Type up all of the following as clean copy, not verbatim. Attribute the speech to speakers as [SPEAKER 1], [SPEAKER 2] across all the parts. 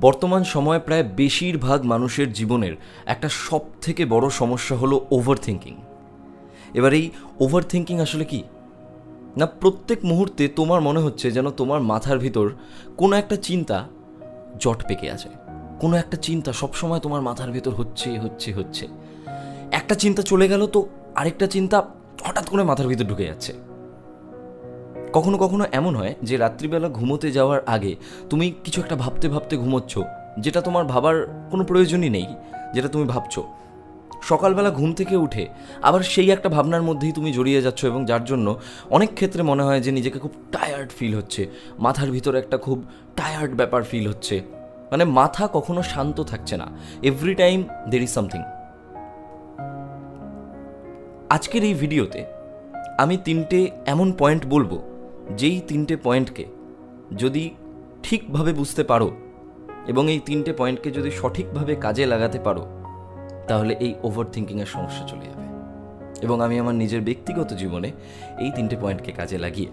[SPEAKER 1] বর্তমান সময়ে প্রায় বেশিরভাগ মানুষের জীবনের একটা সবথেকে বড় সমস্যা হলো ওভার থিঙ্কিং। এবার এই ওভার থিঙ্কিং আসলে কি না, প্রত্যেক মুহূর্তে তোমার মনে হচ্ছে যেন তোমার মাথার ভিতর কোনো একটা চিন্তা জট পেকে আছে। কোনো একটা চিন্তা সবসময় তোমার মাথার ভিতর হচ্ছে। একটা চিন্তা চলে গেল তো আরেকটা চিন্তা হঠাৎ করে মাথার ভিতর ঢুকে যাচ্ছে। কখনো কখনো এমন হয় যে রাত্রিবেলা ঘুমোতে যাওয়ার আগে তুমি কিছু একটা ভাবতে ভাবতে ঘুমোচ্ছ, যেটা তোমার ভাবার কোনো প্রয়োজনই নেই, যেটা তুমি ভাবছো। সকালবেলা ঘুম থেকে উঠে আবার সেই একটা ভাবনার মধ্যেই তুমি জড়িয়ে যাচ্ছ, এবং যার জন্য অনেক ক্ষেত্রে মনে হয় যে নিজেকে খুব টায়ার্ড ফিল হচ্ছে, মাথার ভিতরে একটা খুব টায়ার্ড ব্যাপার ফিল হচ্ছে। মানে মাথা কখনো শান্ত থাকছে না, every time there is something. আজকের এই ভিডিওতে আমি 3টে এমন পয়েন্ট বলবো, যেই 3টে পয়েন্টকে যদি ঠিকভাবে বুঝতে পারো এবং এই 3টে পয়েন্টকে যদি সঠিকভাবে কাজে লাগাতে পারো, তাহলে এই ওভার থিঙ্কিংয়ের সমস্যা চলে যাবে। এবং আমি আমার নিজের ব্যক্তিগত জীবনে এই 3টে পয়েন্টকে কাজে লাগিয়ে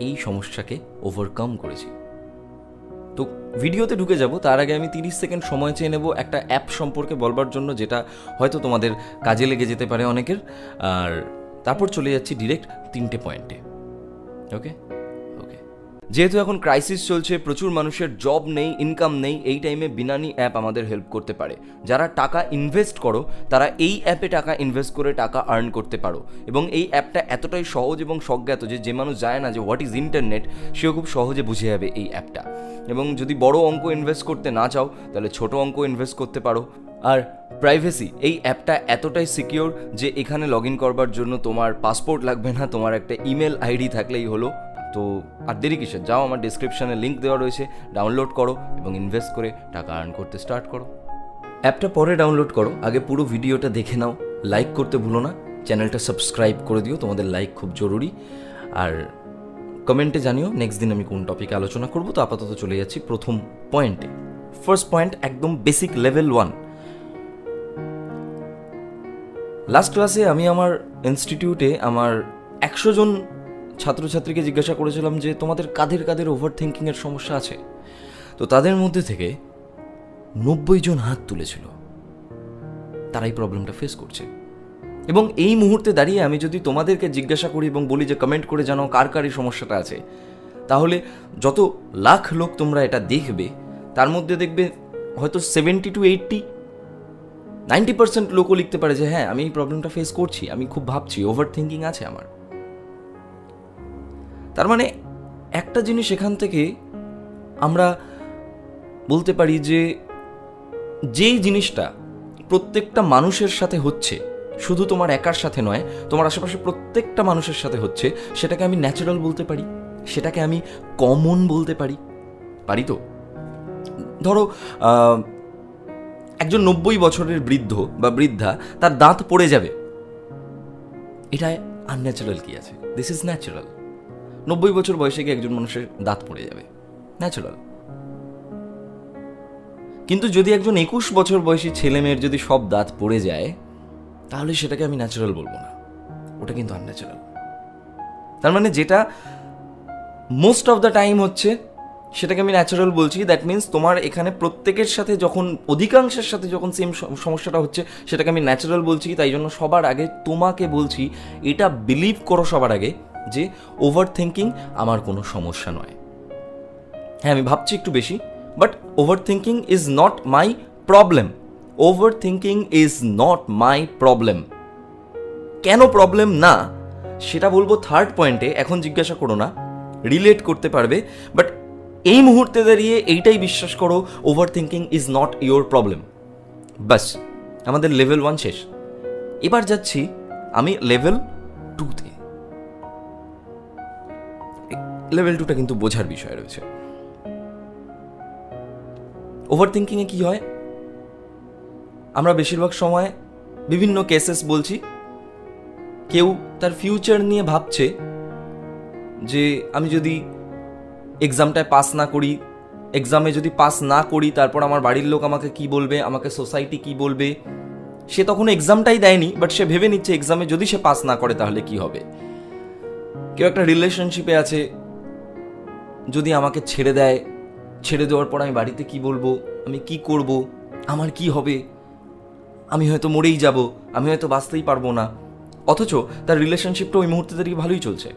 [SPEAKER 1] এই সমস্যাকে ওভারকাম করেছি। তো ভিডিওতে ঢুকে যাব তার আগে আমি 30 সেকেন্ড সময় চেয়ে নেব একটা অ্যাপ সম্পর্কে বলবার জন্য, যেটা হয়তো তোমাদের কাজে লেগে যেতে পারে অনেকের। আর তারপর চলে যাচ্ছি ডিরেক্ট 3টে পয়েন্টে। ওকে, যেহেতু এখন ক্রাইসিস চলছে, প্রচুর মানুষের জব নেই, ইনকাম নেই, এই টাইমে বিনানি অ্যাপ আমাদের হেল্প করতে পারে। যারা টাকা ইনভেস্ট করো তারা এই অ্যাপে টাকা ইনভেস্ট করে টাকা আর্ন করতে পারো। এবং এই অ্যাপটা এতটাই সহজ এবং স্বজ্ঞাত যে মানুষ জানে না যে হোয়াট ইজ ইন্টারনেট, সেও খুব সহজে বুঝে যাবে এই অ্যাপটা। এবং যদি বড় অঙ্ক ইনভেস্ট করতে না চাও তাহলে ছোট অঙ্ক ইনভেস্ট করতে পারো। আর প্রাইভেসি, এই অ্যাপটা এতটাই সিকিওর যে এখানে লগ ইন করবার জন্য তোমার পাসপোর্ট লাগবে না, তোমার একটা ইমেল আইডি থাকলেই হলো। তো আর দেরি কিসের, যাও, আমার ডেসক্রিপশানে লিঙ্ক দেওয়া রয়েছে, ডাউনলোড করো এবং ইনভেস্ট করে টাকা আর্ন করতে স্টার্ট করো। অ্যাপটা পরে ডাউনলোড করো, আগে পুরো ভিডিওটা দেখে নাও, লাইক করতে ভুলো না, চ্যানেলটা সাবস্ক্রাইব করে দিও, তোমাদের লাইক খুব জরুরি। আর কমেন্টে জানিও নেক্সট দিন আমি কোন টপিকে আলোচনা করবো। তো আপাতত চলে যাচ্ছি প্রথম পয়েন্টে। ফার্স্ট পয়েন্ট, একদম বেসিক লেভেল 1। লাস্ট ক্লাসে আমি আমার ইনস্টিটিউটে আমার 100 জন ছাত্রছাত্রীকে জিজ্ঞাসা করেছিলাম যে তোমাদের কাদের কাদের ওভার থিঙ্কিংয়ের সমস্যা আছে। তো তাদের মধ্যে থেকে 90 জন হাত তুলেছিল, তারাই প্রবলেমটা ফেস করছে। এবং এই মুহূর্তে দাঁড়িয়ে আমি যদি তোমাদেরকে জিজ্ঞাসা করি এবং বলি যে কমেন্ট করে জানাও কার কার এই সমস্যাটা আছে, তাহলে যত লাখ লোক তোমরা এটা দেখবে তার মধ্যে দেখবে হয়তো 70 to 90% লোকও লিখতে পারে যে হ্যাঁ, আমি এই প্রবলেমটা ফেস করছি, আমি খুব ভাবছি, ওভার থিঙ্কিং আছে আমার। তার মানে একটা জিনিস এখান থেকে আমরা বলতে পারি যে যেই জিনিসটা প্রত্যেকটা মানুষের সাথে হচ্ছে, শুধু তোমার একার সাথে নয়, তোমার আশেপাশে প্রত্যেকটা মানুষের সাথে হচ্ছে, সেটাকে আমি ন্যাচারাল বলতে পারি, সেটাকে আমি কমন বলতে পারি। তো ধরো একজন 90 বছরের বৃদ্ধ বা বৃদ্ধা, তার দাঁত পড়ে যাবে, এটায় আনন্যাচারাল কি আছে? This is natural. 90 বছর বয়সে গিয়ে একজন মানুষের দাঁত পড়ে যাবে, ন্যাচারাল। কিন্তু যদি একজন 21 বছর বয়সী ছেলে মেয়ের যদি সব দাঁত পড়ে যায়, তাহলে সেটাকে আমি ন্যাচারাল বলবো না, ওটা কিন্তু আনন্যাচারাল। তার মানে যেটা মোস্ট অফ দ্য টাইম হচ্ছে সেটাকে আমি ন্যাচারাল বলছি। দ্যাট মিনস তোমার এখানে প্রত্যেকের সাথে যখন, অধিকাংশের সাথে যখন সেম সমস্যাটা হচ্ছে, সেটাকে আমি ন্যাচারাল বলছি। তাই জন্য সবার আগে তোমাকে বলছি, এটা বিলিভ করো সবার আগে যে ওভার থিঙ্কিং আমার কোনো সমস্যা নয়। হ্যাঁ, আমি ভাবছি একটু বেশি, but over thinking is not my problem. Over thinking is not my problem. কেন প্রবলেম না সেটা বলবো থার্ড পয়েন্টে। এখন জিজ্ঞাসা করো না, রিলেট করতে পারবে, বাট এই মুহূর্তে দাঁড়িয়ে এইটাই বিশ্বাস করো, over thinking is not your problem. বাস, আমাদের লেভেল 1 শেষ। এবার যাচ্ছি আমি লেভেল 2তে। লেভেল 2টা কিন্তু বোঝার বিষয় রয়েছে। ওভার থিঙ্কিংয়ে কি হয়, আমরা বেশিরভাগ সময় বিভিন্ন কেসেস বলছি, কেউ তার ফিউচার নিয়ে ভাবছে যে আমি যদি এক্সামটায় পাস না করি, এক্সামে যদি পাস না করি, তারপর আমার বাড়ির লোক আমাকে কি বলবে, আমাকে সোসাইটি কি বলবে। সে তখন এক্সামটাই দেয়নি, বাট সে ভেবে নিচ্ছে এক্সামে যদি সে পাস না করে তাহলে কি হবে। কেউ একটা রিলেশনশিপে আছে, যদি আমাকে ছেড়ে দেয় ছেড়ে দেওয়ার পর আমি বাড়িতে কি বলবো, আমি কি করব, আমার কি হবে, আমি হয়তো মরেই যাব, আমি হয়তো বাঁচতেই পারবো না। অথচ তার রিলেশনশিপটা ওই মুহূর্তে দাঁড়িয়ে ভালোই চলছে।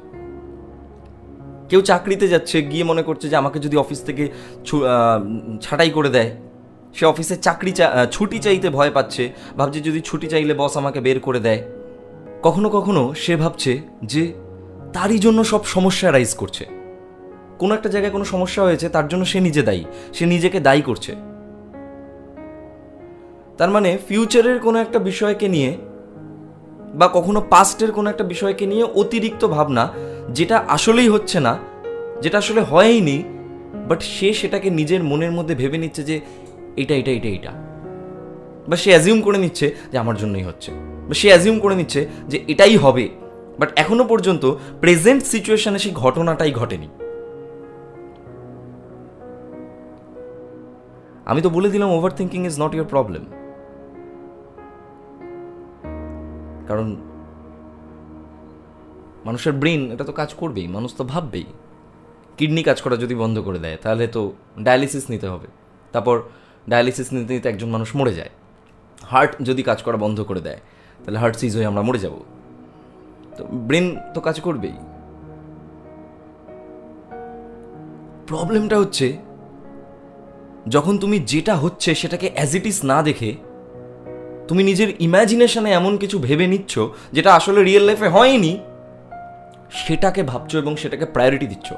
[SPEAKER 1] কেউ চাকরিতে যাচ্ছে, গিয়ে মনে করছে যে আমাকে যদি অফিস থেকে ছাঁটাই করে দেয়, সে অফিসে ছুটি চাইতে ভয় পাচ্ছে, ভাবছে যদি ছুটি চাইলে বস আমাকে বের করে দেয়। কখনো কখনো সে ভাবছে যে তারই জন্য সব সমস্যা রাইজ করছে, কোনো একটা জায়গায় কোনো সমস্যা হয়েছে, তার জন্য সে নিজে দায়ী, সে নিজেকে দায়ী করছে। তার মানে ফিউচারের কোনো একটা বিষয়কে নিয়ে বা কখনো পাস্টের কোনো একটা বিষয়কে নিয়ে অতিরিক্ত ভাবনা, যেটা আসলেই হচ্ছে না, যেটা আসলে হয়ইনি, বাট সে সেটাকে নিজের মনের মধ্যে ভেবে নিচ্ছে যে এটা এটা এটা এটা, বা সে অ্যাজিউম করে নিচ্ছে যে আমার জন্যই হচ্ছে, বা সে অ্যাজিউম করে নিচ্ছে যে এটাই হবে, বাট এখনো পর্যন্ত প্রেজেন্ট সিচুয়েশনে সেই ঘটনাটাই ঘটেনি। আমি তো বলে দিলাম over thinking is not your problem. কারণ মানুষের ব্রেন এটা তো কাজ করবেই, মানুষ তো ভাববেই। কিডনি কাজ করা যদি বন্ধ করে দেয় তাহলে তো ডায়ালিসিস নিতে হবে, তারপর ডায়ালিসিস নিতে নিতে একজন মানুষ মরে যায়। হার্ট যদি কাজ করা বন্ধ করে দেয় তাহলে হার্ট সিজ হয়ে আমরা মরে যাব। তো ব্রেন তো কাজ করবেই। প্রবলেমটা হচ্ছে যখন তুমি যেটা হচ্ছে সেটাকে অ্যাজ ইট ইজ না দেখে তুমি নিজের ইম্যাজিনেশনে এমন কিছু ভেবে নিচ্ছ যেটা আসলে রিয়েল লাইফে হয়নি, সেটাকে ভাবছো এবং সেটাকে প্রায়োরিটি দিচ্ছ।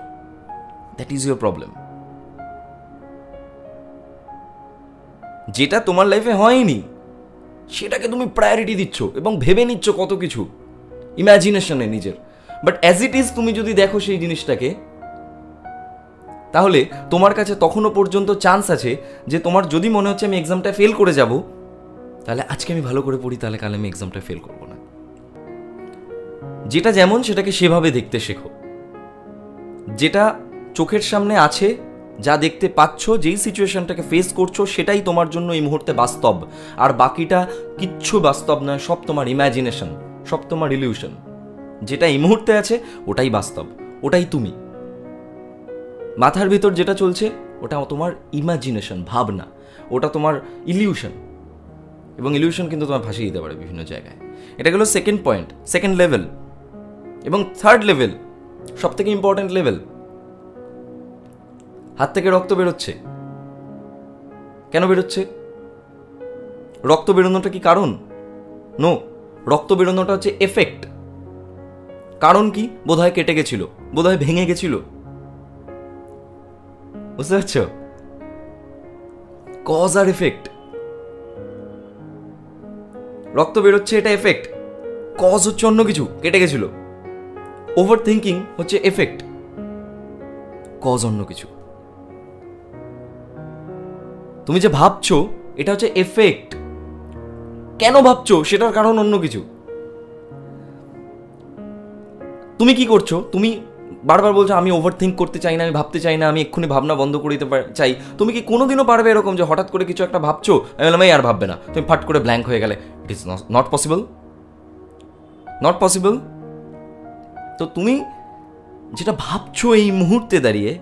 [SPEAKER 1] That is your problem. যেটা তোমার লাইফে হয়নি সেটাকে তুমি প্রায়োরিটি দিচ্ছ এবং ভেবে নিচ্ছ কত কিছু ইম্যাজিনেশনে নিজের। বাট অ্যাজ ইট ইজ তুমি যদি দেখো সেই জিনিসটাকে, তাহলে তোমার কাছে তখনও পর্যন্ত চান্স আছে যে তোমার যদি মনে হচ্ছে আমি এক্সামটা ফেল করে যাব, তাহলে আজকে আমি ভালো করে পড়ি, তাহলে কাল আমি এক্সামটা ফেল করবো না। যেটা যেমন সেটাকে সেভাবে দেখতে শেখো। যেটা চোখের সামনে আছে, যা দেখতে পাচ্ছ, যেই সিচুয়েশনটাকে ফেস করছো, সেটাই তোমার জন্য এই মুহূর্তে বাস্তব। আর বাকিটা কিচ্ছু বাস্তব নয়, সব তোমার ইম্যাজিনেশন, সব তোমার ইলিউশন। যেটা এই মুহূর্তে আছে ওটাই বাস্তব, ওটাই তুমি। মাথার ভিতর যেটা চলছে ওটা তোমার ইমাজিনেশন, ভাবনা, ওটা তোমার ইলিউশন। এবং ইলিউশন কিন্তু তোমার ভাসিয়ে দিতে পারে বিভিন্ন জায়গায়। এটা গেল সেকেন্ড পয়েন্ট, সেকেন্ড লেভেল। এবং থার্ড লেভেল, সব থেকে ইম্পর্টেন্ট লেভেল, হাত থেকে রক্ত বেরোচ্ছে। কেন বেরোচ্ছে? রক্ত বেরোনোটা কি কারণ? নো, রক্ত বেরোনোটা হচ্ছে এফেক্ট। কারণ কি? বোধহয় কেটে গেছিল, বোধহয় ভেঙে গেছিল। বুঝতে পারছ? কজ আর এফেক্ট। রক্ত বেরোচ্ছে এটা এফেক্ট, কজ হচ্ছে অন্য কিছু, কেটে গেছিল। ওভার থিঙ্কিং হচ্ছে এফেক্ট, কজ অন্য কিছু। তুমি যে ভাবছো এটা হচ্ছে এফেক্ট, কেন ভাবছো সেটার কারণ অন্য কিছু। তুমি কি করছো? তুমি বারবার বলছো আমি ওভার থিঙ্ক করতে চাই না, আমি ভাবতে চাই না, আমি এক্ষুনি ভাবনা বন্ধ করে দিতে চাই। তুমি কি কোনোদিনও পারবে এরকম যে হঠাৎ করে কিছু একটা ভাবছো, আমি বললাম এই আর ভাববে না, তুমি ফাট করে ব্ল্যাঙ্ক হয়ে গেলে? It is not possible, not possible. তো তুমি যেটা ভাবছো এই মুহূর্তে দাঁড়িয়ে,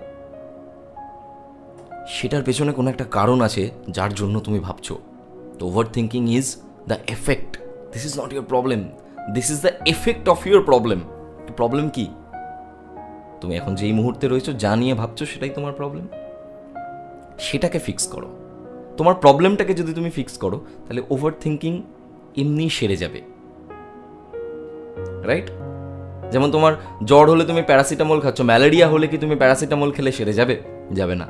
[SPEAKER 1] সেটার পেছনে কোনো একটা কারণ আছে যার জন্য তুমি ভাবছো। তো over thinking is the effect, this is not your problem, this is the effect of your problem. Problem কি? তুমি এখন যেই মুহূর্তে রয়েছো, যা নিয়ে ভাবছো, সেটাই তোমার প্রবলেম। সেটাকে ফিক্স করো। তোমার প্রবলেমটাকে যদি তুমি ফিক্স করো তাহলে ওভার থিঙ্কিং এমনি সেরে যাবে, রাইট? যেমন তোমার জ্বর হলে তুমি প্যারাসিটামল খাচ্ছ, ম্যালেরিয়া হলে কি তুমি প্যারাসিটামল খেলে সেরে যাবে? যাবে না।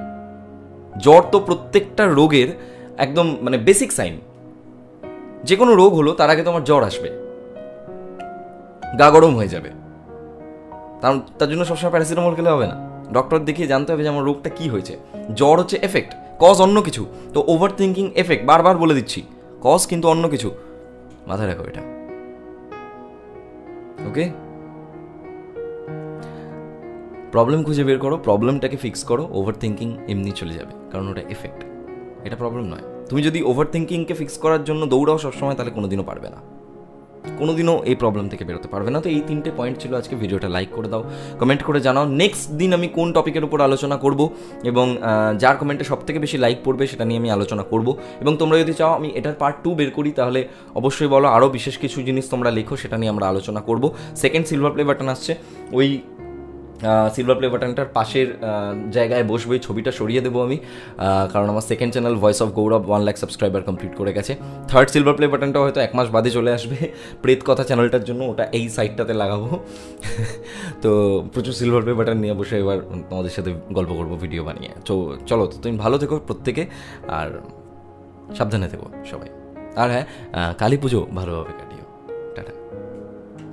[SPEAKER 1] জ্বর তো প্রত্যেকটা রোগের একদম মানে বেসিক সাইন। যে কোনো রোগ হলো তার আগে তোমার জ্বর আসবে, গা গরম হয়ে যাবে, তার জন্য সবসময় প্যারাসিটামল খেলে হবে না। ডক্টর দেখিয়ে জানতে হবে যে আমার রোগটা কি হয়েছে। জ্বর হচ্ছে এফেক্ট, কজ অন্য কিছু। তো ওভার থিঙ্কিং এফেক্ট, বারবার বলে দিচ্ছি, কজ কিন্তু অন্য কিছু। মাথায় রাখো এটা, ওকে? প্রবলেম খুঁজে বের করো, প্রবলেমটাকে ফিক্স করো, ওভার থিঙ্কিং এমনি চলে যাবে, কারণ ওটা এফেক্ট, এটা প্রবলেম নয়। তুমি যদি ওভার থিঙ্কিংকে ফিক্স করার জন্য দৌড়াও সবসময়, তাহলে কোনোদিনও পারবে না। কোনোদিনও এই প্রবলেম থেকে বেরোতে পারবে না। তো এই 3টে পয়েন্ট ছিল আজকে। ভিডিওটা লাইক করে দাও, কমেন্ট করে জানাও নেক্সট দিন আমি কোন টপিকের উপর আলোচনা করব, এবং যার কমেন্টে সবথেকে বেশি লাইক পড়বে সেটা নিয়ে আমি আলোচনা করব। এবং তোমরা যদি চাও আমি এটার পার্ট 2 বের করি তাহলে অবশ্যই বলো, আরও বিশেষ কিছু জিনিস তোমরা লেখো, সেটা নিয়ে আমরা আলোচনা করব। সেকেন্ড সিলভার প্লে বাটন আসছে, ওই সিলভার প্লে বাটনটার পাশের জায়গায় বসবে, ছবিটা সরিয়ে দেবো আমি, কারণ আমার second channel voice of Gaurav 1 lakh subscriber complete করে গেছে। থার্ড সিলভার প্লে বাটনটা হয়তো 1 মাস বাদে চলে আসবে প্রেত কথা চ্যানেলটার জন্য, ওটা এই সাইডটাতে লাগাবো। তো প্রচুর সিলভার প্লে বাটন নিয়ে বসে এবার তোমাদের সাথে গল্প করবো ভিডিও বানিয়ে। তো চলো, তো তুমি ভালো থেকো প্রত্যেকে, আর সাবধানে থেকো সবাই। আর হ্যাঁ, কালী পুজো ভালোভাবে